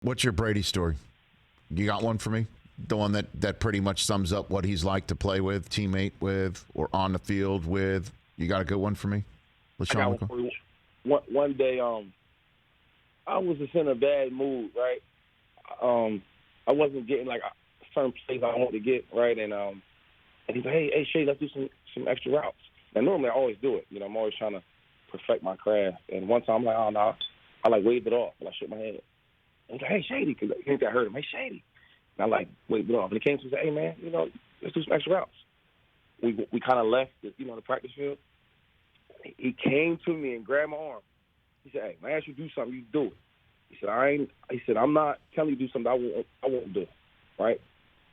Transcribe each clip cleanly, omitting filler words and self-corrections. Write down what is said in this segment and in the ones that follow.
What's your Brady story? You got one for me? The one that pretty much sums up what he's like to play with, teammate with, or on the field with. You got a good one for me? LeSean McCoy? One day, I was just in a bad mood, right? I wasn't getting like certain plays I wanted to get, right? And he's like, hey, Shay, let's do some extra routes. Now normally I always do it. You know, I'm always trying to perfect my craft. And one time I'm like, oh no, I like waved it off and I shook my head. And he's like, hey, Shady, because I think I heard him. Hey, Shady. And I like waved it off. And he came to me and said, hey man, you know, let's do some extra routes. We kind of left, the practice field. He came to me and grabbed my arm. He said, hey, when I ask you to do something, you do it. He said, I'm not telling you to do something I won't do, right?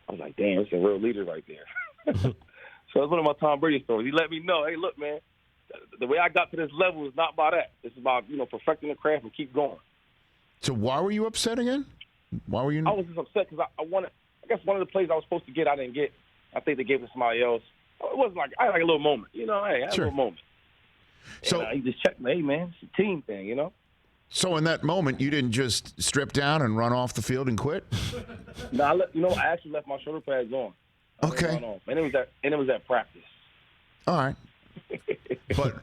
I was like, damn, it's a real leader right there. So it's one of my Tom Brady stories. He let me know, hey, look, man, the way I got to this level is not about that. It's about, perfecting the craft and keep going. So why were you upset again? Why were you? I was just upset because I guess one of the plays I was supposed to get, I didn't get. I think they gave it to somebody else. It wasn't like, I had like a little moment, hey, I had a little moment. So he just checked me, hey, man, it's a team thing, So in that moment, you didn't just strip down and run off the field and quit? No, I actually left my shoulder pads on. Okay. And it was at practice. All right. But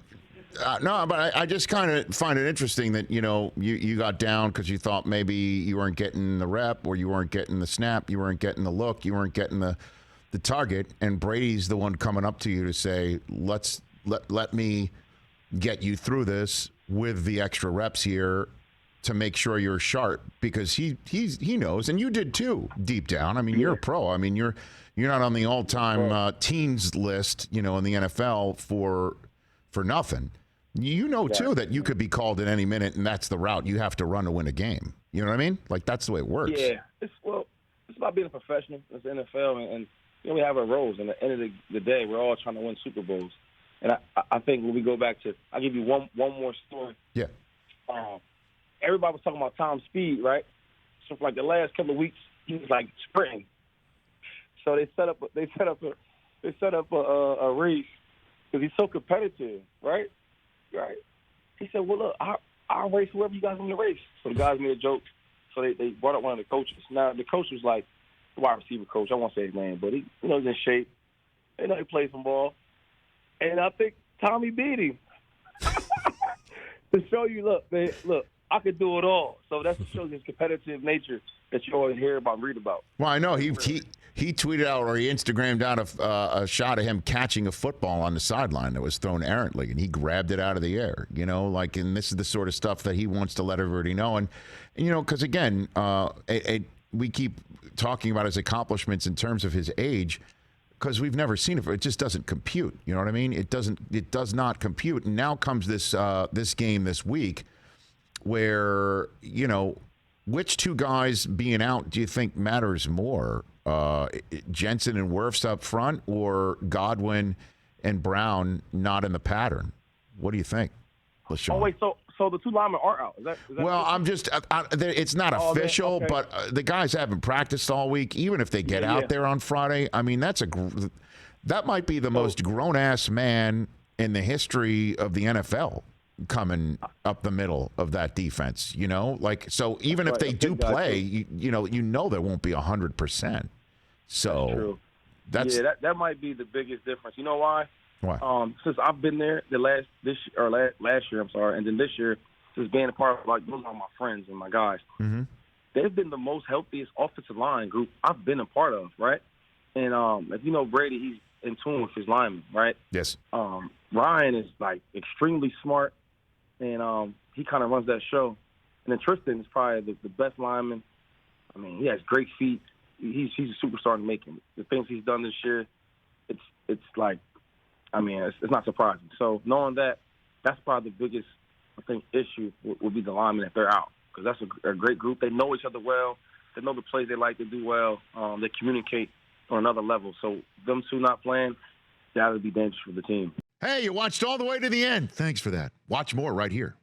I just kind of find it interesting that, you got down because you thought maybe you weren't getting the rep or you weren't getting the snap, you weren't getting the look, you weren't getting the target, and Brady's the one coming up to you to say, let me get you through this with the extra reps here to make sure you're sharp, because he knows, and you did too, deep down. I mean, you're a pro. I mean, you're not on the all-time teens list, in the NFL for nothing. You know too that you could be called at any minute, and that's the route you have to run to win a game. You know what I mean? Like, that's the way it works. Yeah, it's about being a professional. It's the NFL, and we have our roles. And at the end of the day, we're all trying to win Super Bowls. And I think when we go back to, I'll give you one more story. Yeah. Everybody was talking about Tom's speed, right? So for like the last couple of weeks, he was like sprinting. So they set up a race because he's so competitive, right? Right. He said, "Well, look, I'll race whoever you guys want to race." So the guys made a joke. So they brought up one of the coaches. Now the coach was like the wide receiver coach. I won't say his name, but he, he's in shape. They know he plays some ball. And I think Tommy beat him. To show you, look, I could do it all. So that's to show his competitive nature that you always hear about and read about. Well, I know he tweeted out, or he Instagrammed out a shot of him catching a football on the sideline that was thrown errantly, and he grabbed it out of the air. And this is the sort of stuff that he wants to let everybody know. And because again, we keep talking about his accomplishments in terms of his age, because we've never seen it. It just doesn't compute. You know what I mean? It does not compute. And now comes this game this week where, which two guys being out do you think matters more? Jensen and Wirfs up front, or Godwin and Brown not in the pattern? What do you think, LeSean? Oh, wait, so the two linemen are out. Is that well, I'm just it's not official, okay. But the guys haven't practiced all week. Even if they get out there on Friday, I mean, that might be the most grown-ass man in the history of the NFL coming up the middle of that defense. So even if they do play, you know there won't be 100%. So that might be the biggest difference. You know why? Why? Since I've been there last year, I'm sorry, and then this year, since being a part of those are my friends and my guys, they've been the most healthiest offensive line group I've been a part of, right? And if you know Brady, he's in tune with his linemen, right? Yes. Ryan is extremely smart, and he kind of runs that show. And then Tristan is probably the best lineman. I mean, he has great feet. He's a superstar in the making. The things he's done this year, it's like. I mean, it's not surprising. So knowing that, that's probably the biggest, I think, issue would be the linemen if they're out, because that's a great group. They know each other well. They know the plays they like to do well. They communicate on another level. So them two not playing, that would be dangerous for the team. Hey, you watched all the way to the end. Thanks for that. Watch more right here.